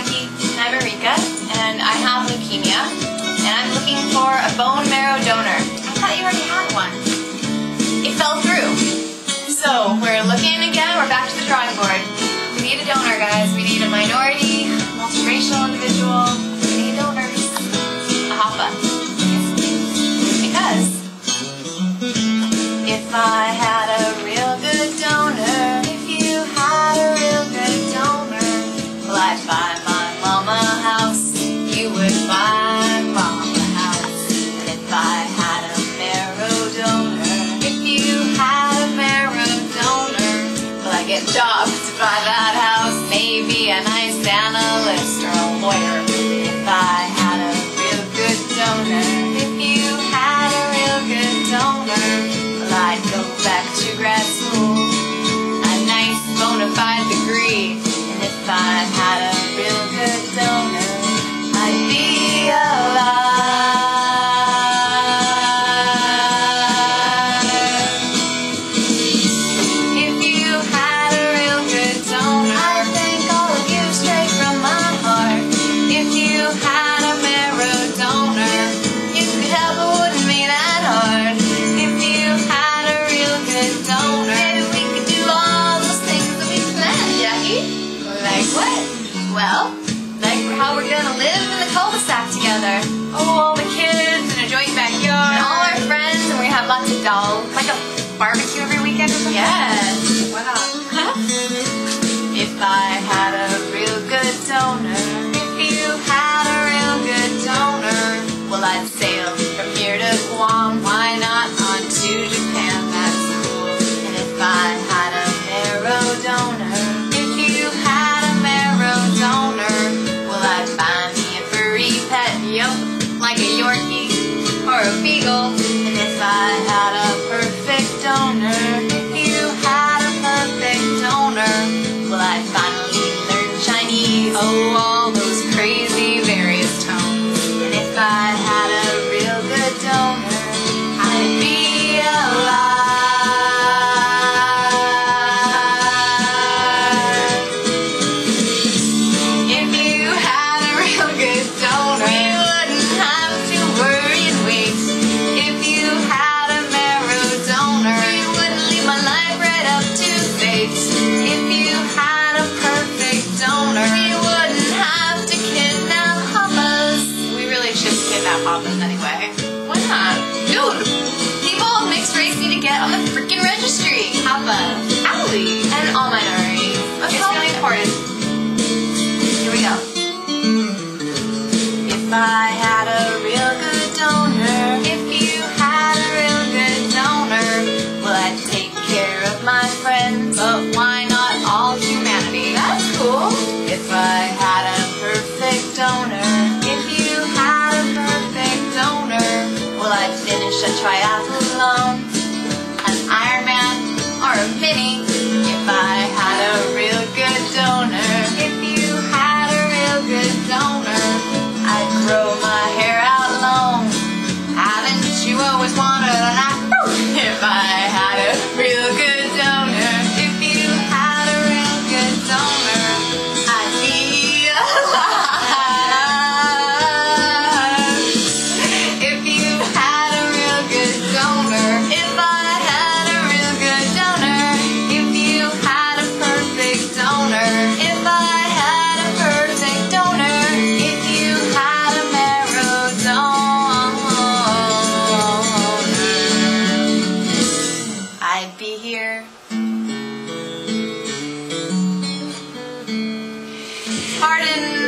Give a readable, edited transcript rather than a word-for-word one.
Jackie, and I'm Marika, and I have leukemia, and I'm looking for a bone marrow donor. I thought you already had one. It fell through. So we're looking again, we're back to the drawing board. We need a donor, guys. We need a minority, multiracial individual. We need donors. A hapa. Because if I had a real good donor, if you had a real good donor, well, I'd buy my mama a house, you would buy mama a house. And if I had a marrow donor, if you had a marrow donor, well, I get jobs to buy that house, maybe a nice analyst or a lawyer. If I had a real good donor, if you had a real good donor, well, I'd go back to grad school, a nice bona fide degree. And if I had a real good donor, I'd be alive. If you had a real good donor, I thank all of you straight from my heart. If you had a marrow donor, you could help, it wouldn't be that hard. If you had a real good donor, maybe we could do all those things that we planned, Jackie. Like what? Well, like how we're gonna live in the cul-de-sac together. Oh, all the kids in a joint backyard, and all our friends, and we have lots of dolls. Like a barbecue every weekend or something? Yes. Why not? If I had a real good donor, if you had a real good donor, well, I'd sail from here to Guam. Why not on to Japan? That's cool. And if I had a marrow donor, if you had a marrow donor, well, I'd buy me a furry pet, yup, like a Yorkie or a Beagle. And if I had a perfect donor, if you had a perfect donor, well, I'd finally learn Chinese, oh, all those crazy various tones. And if I had a real good donor, I'd be alive. If you had a real good donor, you wouldn't have to worry and wait. If you had a marrow donor, you wouldn't leave my life right up to fate. If you had a perfect donor, you wouldn't have to kidnap hoppas. We really should kidnap hoppas anyway. Why not? Dude, people of mixed race need to get on the freaking registry. Hoppa, Owlie, and all minorities. It's really important. Here we go. If I had a real good donor, if you had a real good donor, well, I'd take care of my friends, but why not all humanity? That's cool. If I had a perfect donor, if you had a perfect donor, well, I'd finish a triathlon, an Ironman, or a mini. If I had a real good donor, if you had a real good donor, I'd grow my hair out long. Haven't you always wanted an afro? If I had a real good donor, if you had a real good donor, I'd be alive. If you had a real good donor, if I had a real good donor, if you had a perfect donor, if I had a perfect donor, if you had a marrow donor, I'd be here. Pardon